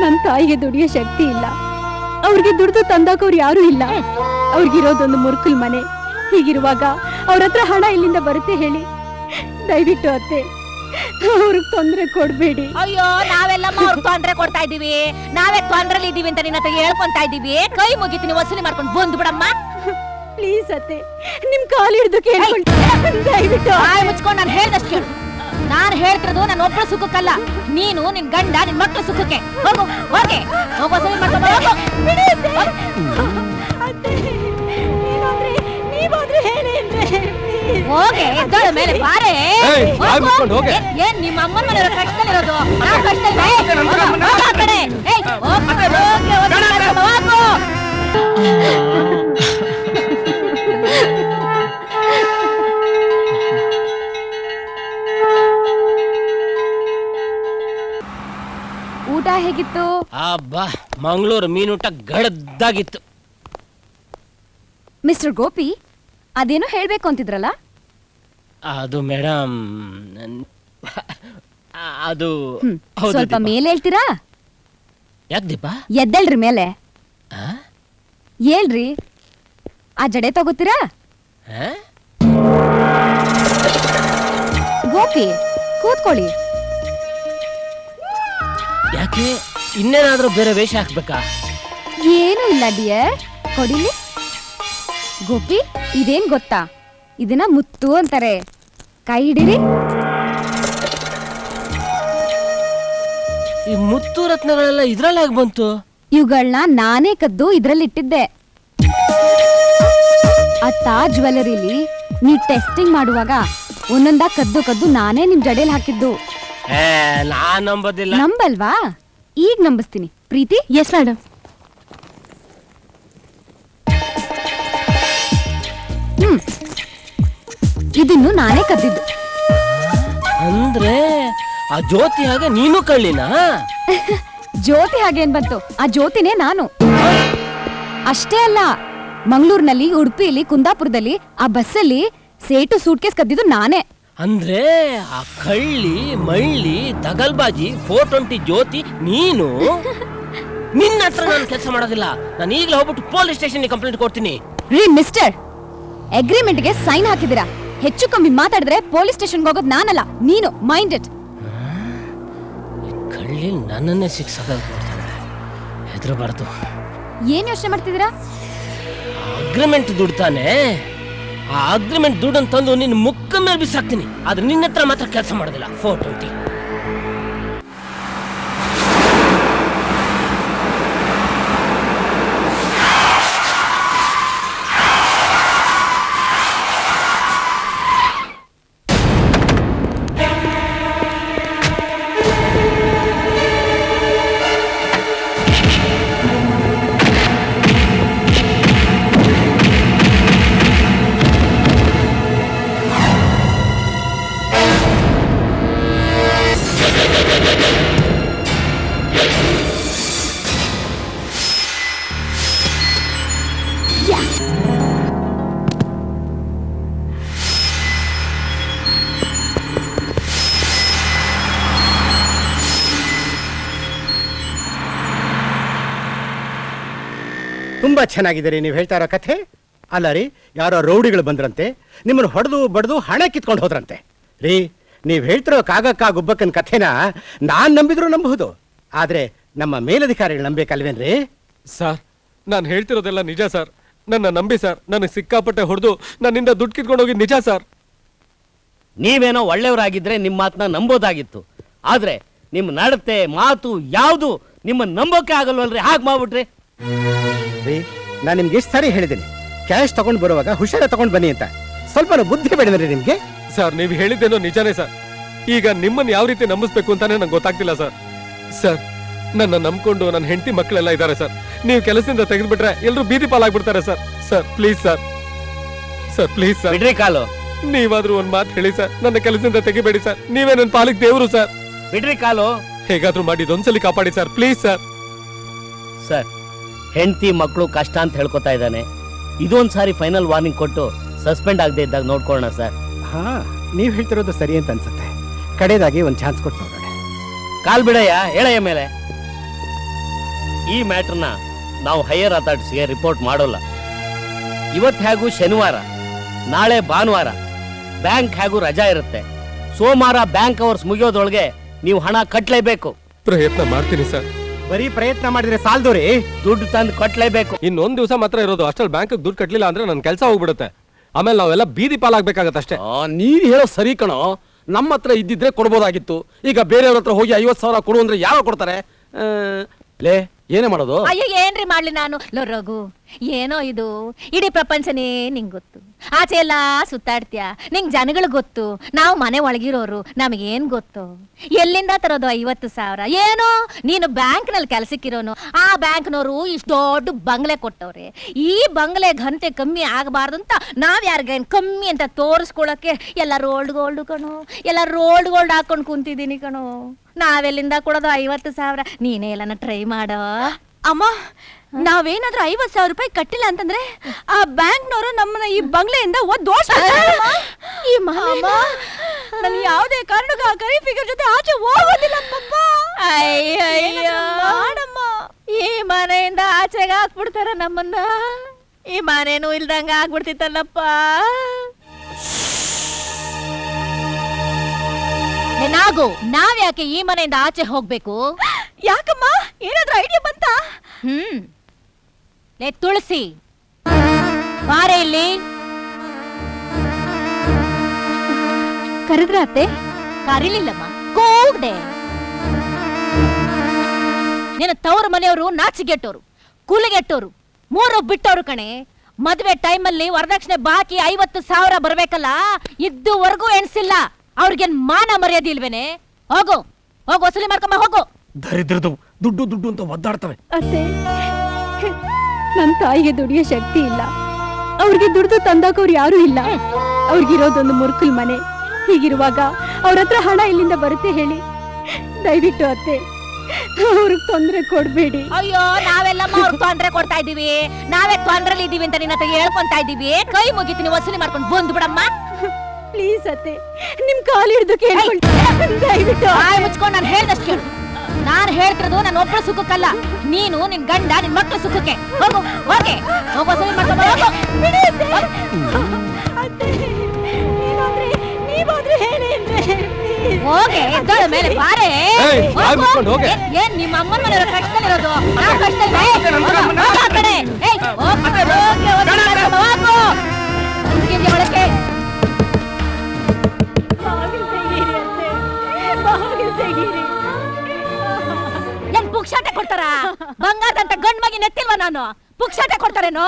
ನನ್ನ ತಾಯಿಗೆ ದುಡಿಯೋ ಶಕ್ತಿ ಇಲ್ಲ. ಅವ್ರಿಗೆ ದುಡ್ದು ತಂದಾಕವ್ರು ಯಾರು ಇಲ್ಲ. ಅವ್ರಿಗಿರೋದೊಂದು ಮುರುಕಲ್ ಮನೆ. ಹೀಗಿರುವಾಗ ಅವ್ರ ಹತ್ರ ಹಣ ಇಲ್ಲಿಂದ ಬರುತ್ತೆ ಹೇಳಿ? ದಯವಿಟ್ಟು ಅತ್ತೆ, ಅವ್ರಿಗೆ ತೊಂದರೆ ಕೊಡ್ಬೇಡಿ. ಅಯ್ಯೋ, ನಾವೆಲ್ಲ ತೊಂದ್ರೆ ಕೊಡ್ತಾ ಇದೀವಿ, ನಾವೇ ತೊಂದ್ರೆಲಿ ಇದೀವಿ ಅಂತ ನಿನ್ನ ಹತ್ರ ಹೇಳ್ಕೊಂತಾ ಇದೀವಿ. ಕೈ ಮುಗಿತೀನಿ, ವಸೂಲಿ ಮಾಡ್ಕೊಂಡು ಬಂದು ಬಿಡಮ್ಮ. ಪ್ಲೀಸ್ ಅತ್ತೆ, ನಿಮ್ ಕಾಲು ಹಿಡಿದು ಕೇಳ್ಕೊಂಡು ದಯವಿಟ್ಟು ಬಾಯಿ ಮುಚ್ಕೊಂಡು ನಾನು ಹೇಳ್ದಷ್ಟು ಕೇಳು. ನಾನು ಹೇಳ್ತಿರೋದು ನನ್ನ ಒಬ್ಬಳ ಸುಖಕ್ಕಲ್ಲ, ನೀನು ನಿನ್ ಗಂಡ ನಿನ್ ಮಕ್ಳ ಸುಖಕ್ಕೆ. ಹೋಗು, ಹೋಗಿ ವಸೂಲಿ ಮಾಡ್ಕೊಂಡು ಹೋಗು. ಹೋಗೆ ಎದ್ದಳ ಮೇಲೆ ಬಾರೆ. ಏನ್ ನಿಮ್ಮ ಅಮ್ಮನ ಮನೆ ಕಷ್ಟದಲ್ಲಿರೋದು? ನಾವು ಕಷ್ಟದಲ್ಲಿ ಊಟ ಹೇಗಿತ್ತು? ಅಬ್ಬಾ, ಮಂಗಳೂರು ಮೀನೂಟ ಗಡದ್ದಾಗಿತ್ತು. ಮಿಸ್ಟರ್ ಗೋಪಿ, ಅದೇನೋ ಹೇಳ್ಬೇಕು ಅಂತಿದ್ರಲ್ಲ? ಅದು ಮೇಡಮ್, ಅದು ಸ್ವಲ್ಪ ಮೇಲೆ ಹೇಳ್ತೀರಾ? ಯಾಕೆ ದೀಪ? ಎದ್ದೇಳ್ರಿ ಮೇಲೆ. ಹೇಳ್ರಿ, ಆ ಜಡೆ ತಗೋತೀರಾ? ಗೋಪಿ, ಕೂತ್ಕೊಳ್ಳಿ. ಯಾಕೆ, ಇನ್ನೇನಾದ್ರೂ ಬೇರೆ ವೇಷ ಹಾಕ್ಬೇಕಾ? ಏನೂ ಇಲ್ಲ ಡಿಯರ್, ಕೊಡಿಲಿ. ಗೋಪಿ, ಇದೇನ್ ಗೊತ್ತಾ? ಇದನ್ನ ಮುತ್ತು ಅಂತಾರೆ. ಕೈ ಹಿಡಿರಿ. ಈ ಮುತ್ತು ರತ್ನಗಳೆಲ್ಲ ಇದ್ರಲ್ಲಿ ಆಗಿ ಬಂತು? ಇವುಗಳನ್ನ ನಾನೇ ಕದ್ದು ಇದ್ರಲ್ಲಿಟ್ಟಿದ್ದೆ. ಆ ತಾಜ್ ಜ್ಯುವೆಲರಿಲಿ ನೀವ್ ಟೆಸ್ಟಿಂಗ್ ಮಾಡುವಾಗ ಒಂದೊಂದ ಕದ್ದು ಕದ್ದು ನಾನೇ ನಿಮ್ ಜಡೆಯಲ್ಲಿ ಹಾಕಿದ್ದು. ನಾನ್ ನಂಬೋದಿಲ್ಲ. ನಂಬಲ್ವಾ? ಈಗ ನಂಬಿಸ್ತೀನಿ. ಪ್ರೀತಿ? Yes madam. ಇದನ್ನು ನಾನೇ ಕದ್ದಿದ್ದು. ಅಂದ್ರೆ ಆ ಜ್ಯೋತಿ ಹಾಗೆ ನೀನು ಕಳ್ಳಿನಾ? ಜ್ಯೋತಿ ಹಾಗೇನ್ ಬಂತು? ಆ ಜ್ಯೋತಿನೇ ನಾನು. ಅಷ್ಟೇ ಅಲ್ಲ, ಮಂಗಳೂರಿನಲ್ಲಿ, ಉಡುಪಿಯಲ್ಲಿ, ಕುಂದಾಪುರದಲ್ಲಿ ಆ ಬಸ್ಸಲ್ಲಿ ಸೇಟು ಸೂಟ್ಕೇಸ್ ಕದ್ದಿದ್ದು ನಾನೇ. ಅಂದ್ರೆ ಆ ಕಳ್ಳಿ ಮಳ್ಳಿ ದಗಲ್ಬಾಜಿ 420 ಜ್ಯೋತಿ ನೀನು? ನಿನ್ನ ಹತ್ರ ನಾನು ಕೆಲಸ ಮಾಡೋದಿಲ್ಲ. ನಾನು ಈಗಲೇ ಹೋಗ್ಬಿಟ್ಟು ಪೊಲೀಸ್ ಸ್ಟೇಷನ್ ಕಂಪ್ಲೇಂಟ್ ಕೊಡ್ತೀನಿ. ರೀ ಮಿಸ್ಟರ್, ಅಗ್ರಿಮೆಂಟ್ಗೆ ಸೈನ್ ಹಾಕಿದಿರಾ. ಹೆಚ್ಚು ಕಮ್ಮಿ ಮಾತಾಡಿದ್ರೆ ಪೊಲೀಸ್ ಸ್ಟೇಷನ್ಗೆ ಹೋಗೋದು ನಾನಲ್ಲ, ನೀನು. Mind it. ಕಳ್ಳಿ ನನ್ನನ್ನೇ ಶಿಕ್ಷಾಗಿ ಕೊಡ್ತಾನೆ. ಹೆದರಬಾರ್ದು. ಏನ್ ಯೋಚನೆ ಮಾಡ್ತಿದ್ದೀರಾ? ಅಗ್ರಿಮೆಂಟ್ ದುಡ್ತಾನೆ. ಆ ಅಗ್ರಿಮೆಂಟ್ ದುಡ್ಡನ್ನು ತಂದು ನಿನ್ನ ಮುಕ್ಕ ಮೇಲೆ ಬಿಸಾಕ್ತೀನಿ. ಆದ್ರೆ ನಿನ್ನ ಹತ್ರ ಮಾತ್ರ ಕೆಲಸ ಮಾಡೋದಿಲ್ಲ. 420. ತುಂಬಾ ಚೆನ್ನಾಗಿದೆ ರೀ ನೀವು ಹೇಳ್ತಾ ಇರೋ ಕಥೆ. ಅಲ್ಲ ರೀ, ಯಾರೋ ರೌಡಿಗಳು ಬಂದ್ರಂತೆ, ನಿಮ್ಮನ್ನು ಹೊಡೆದು ಬಡ್ದು ಹಣ ಕಿತ್ಕೊಂಡು ಹೋದ್ರಂತೆ. ರೀ, ನೀವು ಹೇಳ್ತಿರೋ ಕಾಗಕ್ಕ ಗುಬ್ಬಕ್ಕನ ಕಥೆನ ನಾನ್ ನಂಬಿದ್ರು ನಂಬಬಹುದು, ಆದ್ರೆ ನಮ್ಮ ಮೇಲಧಿಕಾರಿಗಳು ನಂಬೇಕಲ್ವೇನ್ರಿ? ಸರ್, ನಾನು ಹೇಳ್ತಿರೋದೆಲ್ಲ ನಿಜ ಸರ್. ನನ್ನ ನಂಬಿ ಸರ್. ನನಗೆ ಸಿಕ್ಕಾಪಟ್ಟೆ ಹೊಡೆದು ನನ್ನಿಂದ ದುಡ್ಡು ಕಿತ್ಕೊಂಡು ಹೋಗಿ ನಿಜ ಸರ್. ನೀವೇನೋ ಒಳ್ಳೆಯವರಾಗಿದ್ರೆ ನಿಮ್ಮ ಮಾತನ್ನ ನಂಬೋದಾಗಿತ್ತು. ಆದ್ರೆ ನಿಮ್ಮ ನಡತೆ ಮಾತು ಯಾವುದು ನಿಮ್ಮ ನಂಬೋಕೆ ಆಗಲ್ವಲ್ರಿ. ಹಾಗೆ ಮಾಡ್ಬಿಟ್ರಿ. ರೀ, ನಾನು ನಿಮ್ಗೆ ಎಷ್ಟು ಸಾರಿ ಹೇಳಿದ್ದೀನಿ, ಕ್ಯಾಶ್ ತಗೊಂಡು ಬರುವಾಗ ಹುಷಾರ ತಗೊಂಡು ಬನ್ನಿ ಅಂತ. ಸ್ವಲ್ಪ ಬುದ್ಧಿ ಬೇಡವೇನ್ರಿ ನಿಮ್ಗೆ? ಸರ್, ನೀವು ಹೇಳಿದ್ದೇನೋ ನಿಜಾನೇ ಸರ್. ಈಗ ನಿಮ್ಮನ್ನು ಯಾವ ರೀತಿ ನಂಬಿಸ್ಬೇಕು ಅಂತಾನೆ ನಂಗೆ ಗೊತ್ತಾಗ್ತಿಲ್ಲ ಸರ್. ಸರ್, ನನ್ನ ನಂಬ್ಕೊಂಡು ನನ್ನ ಹೆಂಡತಿ ಮಕ್ಕಳೆಲ್ಲ ಇದ್ದಾರೆ ಸರ್. ನೀವು ಕೆಲಸದಿಂದ ತೆಗೆದ್ಬಿಟ್ರೆ ಎಲ್ಲರೂ ಬೀದಿ ಪಾಲಾಗ್ಬಿಡ್ತಾರೆ sir. Sir please sir. Sir please sir. ಬಿಡ್ರಿ ಕಾಲು. ನೀವಾದ್ರೂ ಒಂದ್ ಮಾತು ಹೇಳಿ ಸರ್. ನನ್ನ ಕೆಲಸದಿಂದ ತೆಗಿಬೇಡಿ ಸರ್. ನೀವೇ ನನ್ನ ಪಾಲಿಗೆ ದೇವರು ಸರ್. ಬಿಡ್ರಿ ಕಾಲು. ಹೇಗಾದ್ರೂ ಮಾಡಿ ಇದೊಂದ್ಸಲಿ ಕಾಪಾಡಿ ಸರ್, ಪ್ಲೀಸ್ ಸರ್. ಸರ್, ಹೆಂಡತಿ ಮಕ್ಕಳು ಕಷ್ಟ ಅಂತ ಹೇಳ್ಕೊತಾ ಇದ್ದಾನೆ. ಇದೊಂದ್ಸಾರಿ ಫೈನಲ್ ವಾರ್ನಿಂಗ್ ಕೊಟ್ಟು ಸಸ್ಪೆಂಡ್ ಆಗದೆ ಇದ್ದಾಗ ನೋಡ್ಕೊಳ್ಳೋಣ ಸರ್. ಹಾ, ನೀವ್ ಹೇಳ್ತಿರೋದು ಸರಿ ಅಂತ ಅನ್ಸುತ್ತೆ. ಕಡೆದಾಗಿ ಒಂದು ಚಾನ್ಸ್ ಕೊಟ್ಟು ನೋಡೋಣ. ಕಾಲ್ ಬಿಡಯ್ಯ, ಹೇಳಯ್ಯ ಮೇಲೆ. ಈ ಮ್ಯಾಟ್ರನ್ನ ನಾವು ಹೈಯರ್ ಅಥಾರಿಟಿಸ್ಗೆ ರಿಪೋರ್ಟ್ ಮಾಡೋಲ್ಲ. ಇವತ್ತು ಹೇಗೂ ಶನಿವಾರ, ನಾಳೆ ಭಾನುವಾರ, ಬ್ಯಾಂಕ್ ಹೇಗೂ ರಜಾ ಇರುತ್ತೆ. ಸೋಮವಾರ ಬ್ಯಾಂಕ್ ಅವರ್ಸ್ ಮುಗಿಯೋದ್ರೊಳಗೆ ನೀವು ಹಣ ಕಟ್ಟಲೇಬೇಕು. ಪ್ರಯತ್ನ ಮಾಡ್ತೀನಿ ಸರ್. ಬರೀ ಪ್ರಯತ್ನ ಮಾಡಿದ್ರೆ ಸಾಲ್ದೋರಿ. ದುಡ್ಡು ತಂದು ಕಟ್ಟಲೇಬೇಕು. ಇನ್ನೊಂದ್ ದಿವಸ ಮಾತ್ರ ಇರೋದು. ಅಷ್ಟ್ರಲ್ಲಿ ಬ್ಯಾಂಕ್ ದುಡ್ಡು ಕಟ್ಟಲಿಲ್ಲ ಅಂದ್ರೆ ನನ್ನ ಕೆಲಸ ಹೋಗ್ಬಿಡುತ್ತೆ. ಆಮೇಲೆ ನಾವೆಲ್ಲ ಬೀದಿ ಪಾಲಾಗ್ಬೇಕಾಗತ್ತಷ್ಟೇ. ನೀನ್ ಹೇಳೋ ಸರಿ ಕಣೋ. ನಮ್ಮ ಹತ್ರ ಇದ್ದಿದ್ರೆ ಕೊಡ್ಬೋದಾಗಿತ್ತು. ಈಗ ಬೇರೆಯವ್ರ ಹತ್ರ ಹೋಗಿ 50,000 ಕೊಡು ಅಂದ್ರೆ ಯಾರೋ ಕೊಡ್ತಾರೆ? ಲೇ, ಏನೇ ಮಾಡೋದು? ಅಯ್ಯೋ ಏನ್ರಿ ಮಾಡ್ಲಿ ನಾನು. ಲೋ ರಘು, ಏನೋ ಇದು ಇಡೀ ಪ್ರಪಂಚನೇ ನಿಂಗ್ ಗೊತ್ತು. ಆಚೆ ಎಲ್ಲ ಸುತ್ತಾಡ್ತೀಯ, ನಿಂಗ್ ಜನಗಳು ಗೊತ್ತು. ನಾವು ಮನೆ ಒಳಗಿರೋರು, ನಮಗೇನ್ ಗೊತ್ತು? ಎಲ್ಲಿಂದ ತರೋದು 50,000? ಏನೋ ನೀನು ಬ್ಯಾಂಕ್ನಲ್ಲಿ ಕೆಲ್ಸಕ್ಕಿರೋನು. ಆ ಬ್ಯಾಂಕ್ನವರು ಇಷ್ಟು ದೊಡ್ಡ ಬಂಗ್ಲೆ ಕೊಟ್ಟವ್ರೆ. ಈ ಬಂಗ್ಲೆ ಘನತೆ ಕಮ್ಮಿ ಆಗಬಾರ್ದು ಅಂತ ನಾವ್ ಯಾರಿಗೇನ್ ಕಮ್ಮಿ ಅಂತ ತೋರಿಸ್ಕೊಳಕ್ಕೆ ಎಲ್ಲ ರೋಲ್ಡ್ ಗೋಲ್ಡ್ ಕಣೋ, ಎಲ್ಲ ರೋಲ್ಡ್ ಗೋಲ್ಡ್ ಹಾಕೊಂಡ್ ಕುಂತಿದ್ದೀನಿ ಕಣೋ. ನಾವೆಲ್ಲಿಂದ ಕೊಡೋದು 50,000? ನೀನೇ ಎಲ್ಲನ ಟ್ರೈ ಮಾಡೋ. ಅಮ್ಮ, ನಾವೇನಾದ್ರೂ 50,000 ರೂಪಾಯಿ ಕಟ್ಟಿಲ್ಲ ಅಂತಂದ್ರೆ ಆ ಬ್ಯಾಂಕ್ನವರು ನಮ್ಮನ್ನ ಈ ಬಂಗ್ಲೆಯಿಂದ ಈ ನಾನು ಯಾವುದೇ ಕಾರಣಕ್ಕೂ ಆ ಕರಿ ಫಿಗರ್ ಜೊತೆ ಆಚೆ ಹೋಗೋದಿಲ್ಲ ಪಪ್ಪ. ಅಯ್ಯಯ್ಯೋ, ಮಾಡಮ್ಮ. ಈ ಮನೆಯಿಂದ ಆಚೆಗೆ ಹಾಕ್ಬಿಡ್ತಾರ ನಮ್ಮನ್ನ. ಈ ಮನೇನು ಇಲ್ದಂಗ ಆಗ್ಬಿಡ್ತಿತ್ತಲ್ಲಪ್ಪ. ನಾಗು, ನಾವ್ ಯಾಕೆ ಈ ಮನೆಯಿಂದ ಆಚೆ ಹೋಗ್ಬೇಕು? ಯಾಕಮ್ಮ, ಏನಾದ್ರೂ ಐಡಿಯಾ ಬಂತಾ? ಲೇ ತುಳಸಿ, ಬಾರೆ ಇಲ್ಲಿ. ಕರೆದ್ರ ಅತ್ತೆ? ಕರೀಲಿಲ್ಲಮ್ಮ, ಕೂಗ್ದೆ. ನಿನ್ನ ತವ್ರ ಮನೆಯವರು ನಾಚಿಗೆಟ್ಟೋರು, ಕೂಲಿಗೆಟ್ಟೋರು, ಮೂರು ಬಿಟ್ಟವ್ರು ಕಣೆ. ಮದ್ವೆ ಟೈಮಲ್ಲಿ ವರದಕ್ಷಿಣೆ ಬಾಕಿ 50,000 ಬರ್ಬೇಕಲ್ಲ, ಇದುವರೆಗೂ ಎಣ್ಸಿಲ್ಲ. ಅವ್ರಿಗೇನ್ ಮಾನ ಮರ್ಯಾದೆ ಇಲ್ವೇನೆ? ಹೋಗು ಹೋಗು, ವಸೂಲಿ ಮಾಡ್ಕೊಂಬ ಹೋಗು. ದರಿದ್ರದು ದುಡ್ಡು ದುಡ್ಡು ಅಂತ ಒದ್ದಾಡ್ತವೆ. ಅತ್ತೆ, ನನ್ ತಾಯಿಗೆ ದುಡಿಯೋ ಶಕ್ತಿ ಇಲ್ಲ. ಅವ್ರಿಗೆ ದುಡ್ದು ತಂದಾಕೋರು ಯಾರು ಇಲ್ಲ. ಅವ್ರಿಗಿರೋದೊಂದು ಮುರ್ಕುಲ್ ಮನೆ. ಹೀಗಿರುವಾಗ ಅವ್ರ ಹತ್ರ ಹಣ ಇಲ್ಲಿಂದ ಬರುತ್ತೆ ಹೇಳಿ? ದಯವಿಟ್ಟು ಅತ್ತೆ, ಅವ್ರಿಗೆ ತೊಂದ್ರೆ ಕೊಡ್ಬೇಡಿ. ಅಯ್ಯೋ, ನಾವೆಲ್ಲಮ್ಮ ಅವ್ರಿಗೆ ತೊಂದ್ರೆ ಕೊಡ್ತಾ ಇದೀವಿ. ನಾವೇ ತೊಂದ್ರೆಲಿ ಇದೀವಿ ಅಂತ ನಿನ್ನ ಹತ್ರ ಹೇಳ್ಕೊಂತಾ ಇದೀವಿ. ಕೈ ಮುಗಿತೀನಿ, ವಸೂಲಿ ಮಾಡ್ಕೊಂಡು ಬಂದು ಬಿಡಮ್ಮ. ಪ್ಲೀಸ್ ಅತ್ತೆ, ನಿಮ್ ಕಾಲು ಹಿಡಿದು ಕೇಳ್ಕೊಳ್ತೀನಿ, ದಯವಿಟ್ಟು. ಬಾಯಿ ಮುಚ್ಕೊಂಡು ನಾನು ಹೇಳ್ದಷ್ಟು ಕೇಳು. ನಾನು ಹೇಳ್ತಿರೋದು ನನ್ನ ಒಬ್ಬಳ ಸುಖಕ್ಕಲ್ಲ, ನೀನು ನಿನ್ ಗಂಡ ನಿನ್ ಮಕ್ಳ ಸುಖಕ್ಕೆ. ಹೋಗು, ಹೋಗಿ ಹೋಗು, ವಸೂಲಿ ಮಾಡ್ಕೊಂಡು ಹೋಗು. ಅತ್ತೆ, ನೀವಾದ್ರೆ ಹೇಳಿ ಹೋಗೆ, ಎದ್ದೋಳ ಮೇಲೆ ಬಾರೆ. ಏಯ್, ಬಾಯ್ ಮುಚ್ಕೊಂಡು ಹೋಗೆ. ಏನ್ ನಿಮ್ಮ ಅಮ್ಮನ ಮನೆಯವ್ರ ಕಷ್ಟದಲ್ಲಿರೋದು? ನಾವು ಕಷ್ಟದಲ್ಲಿ ಹೋಗು ಆ ಕಡೆ. ಏಯ್, ಹೋಗು, ವಸೂಲಿ ಮಾಡ್ಕೊಂಡು ಹೋಗು. ಹಿಂಗೆ ಒಳಕ್ಕೆ ಏನ್ ಪುಕ್ಷಾಟ ಕೊಡ್ತಾರ? ಬಂಗಾರದಂತ ಗಂಡ್ ಮಗಿ ನೆತ್ತಿಲ್ವ ನಾನು? ಪುಕ್ಷಾಟ ಕೊಡ್ತಾರೇನೋ?